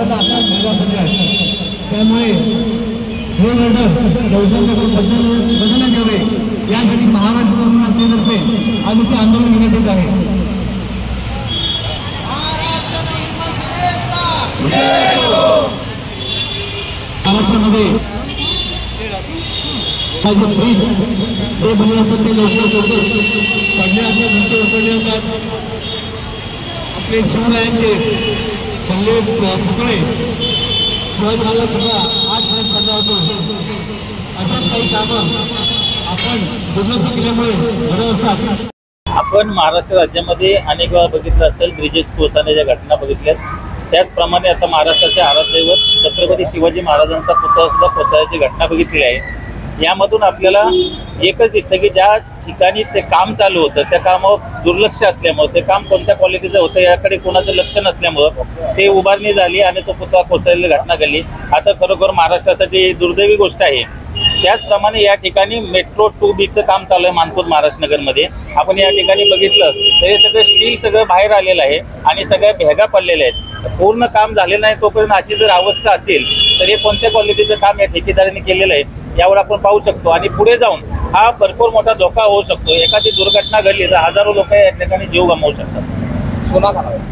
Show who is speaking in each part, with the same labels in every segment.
Speaker 1: राज्याचा असा मुलगा बनला आहे। त्यामुळे हे ऑर्डर लवकरात बदलण्यात यावे यासाठी महाराष्ट्र तरुणांतर्फे आज ते आंदोलन घेण्यात येत आहे। महाराष्ट्रामध्ये फ्रीज ते बनले असतात ते लवकर पडले असतात घंटे उकडले होतात। आपले शिवरायांचे सल्ले पुतळे शिवाजीराजाला सुद्धा आजपर्यंत चालला होतो। अशाच काही कामं आपण दुर्लक्ष केल्यामुळे घडत असतात।
Speaker 2: आपण महाराष्ट्र राज्यामध्ये अनेक वेळा बघितलं असेल ब्रिजेस कोसळण्याच्या घटना बघितल्यात। त्याचप्रमाणे आता महाराष्ट्राचे आराध्यदैवत छत्रपती शिवाजी महाराजांचा पुतळा सुद्धा कोसळण्याची घटना बघितली आहे। यामधून आपल्याला एकच दिसतं की ज्या ठिकाणी ते काम चालू होतं त्या कामावर दुर्लक्ष असल्यामुळं, ते काम कोणत्या क्वालिटीचं होतं याकडे कोणाचं लक्ष नसल्यामुळं ते उभारणी झाली आणि तो पुतळा कोसळलेली घटना घडली। आता खरोखर महाराष्ट्रासाठी दुर्दैवी गोष्ट आहे। त्याचप्रमाणे या ठिकाणी मेट्रो 2B चं काम चालू आहे मानपूर महाराष्ट्र नगरमध्ये। आपण या ठिकाणी बघितलं तर हे सगळं स्टील सगळं बाहेर आलेलं आहे आणि सगळ्या भेगा पडलेल्या आहेत। पूर्ण काम झालेलं नाही तोपर्यंत अशी जर अवस्था असेल तर हे कोणत्या क्वालिटीचं काम या ठेकेदाराने केलेलं आहे यावर आपण पाहू शकतो। आणि पुढे जाऊन हा भरपूर मोठा धोका होऊ शकतो। एखादी दुर्घटना घडली तर हजारो लोक या ठिकाणी जीव गमावू शकतात।
Speaker 1: सोना घालावा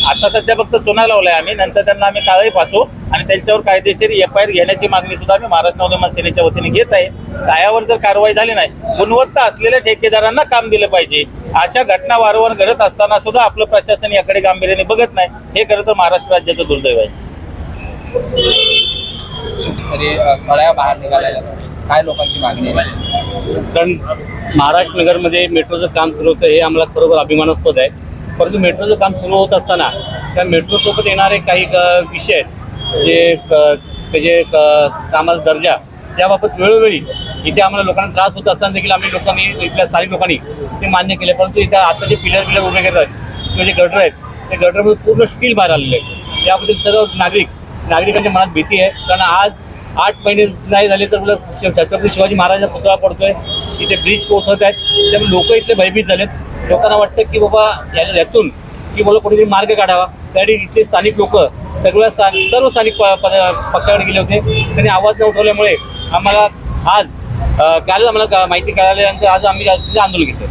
Speaker 2: आता सध्या फक्त चुना लावलाय आम्ही, नंतर त्यांना आम्ही काळही फासू आणि त्यांच्यावर कायदेशीर FIR घेण्याची मागणी सुद्धा आम्ही महाराष्ट्र नवनिर्माण सेनेच्या वतीने घेत आहे। त्यावर जर कारवाई झाली नाही, गुणवत्ता असलेल्या ठेकेदारांना काम दिलं पाहिजे। अशा घटना वारंवार घडत असताना सुद्धा आपलं प्रशासन याकडे गांभीर्याने बघत नाही, हे खरं तर महाराष्ट्र राज्याचं दुर्दैव आहे।
Speaker 1: तरी सळ्या बाहेर निघालेल्या काय लोकांची मागणी आहे?
Speaker 3: कारण महाराष्ट्र नगरमध्ये मेट्रोचं काम सुरू होतं हे आम्हाला खरोखर अभिमानास्पद आहे। परंतु मेट्रोचं काम सुरू होत असताना त्या मेट्रोसोबत येणारे काही विषय आहेत जे त्याचे कामाचा दर्जा त्याबाबत वेळोवेळी इथे आम्हाला लोकांना त्रास होत असताना देखील आम्ही लोकांनी इथल्या स्थानिक लोकांनी ते मान्य केले। परंतु इथं आता जे पिलर उभे करत आहेत किंवा जे गटर आहेत ते गटरमध्ये पूर्ण स्टील बाहेर आलेले आहे। त्याबद्दल सर्व नागरिकांच्या मनात भीती आहे। कारण आज 8 महिने नाही झाले तर छत्रपती शिवाजी महाराजांचा पुतळा पडतोय, इथे ब्रिज कोसळत आहेत, त्यामुळे लोक इथले भयभीत झालेत। लोकांना वाटतं की बाबा यातून की मला कुठेतरी मार्ग काढावा। त्यासाठी इथले स्थानिक लोक सर्व स्थानिक पक्षाकडे गेले होते, त्यांनी आवाज न उठवल्यामुळे आम्हाला आज काल आम्हाला माहिती कळाल्यानंतर आज आम्ही आंदोलन घेतलं।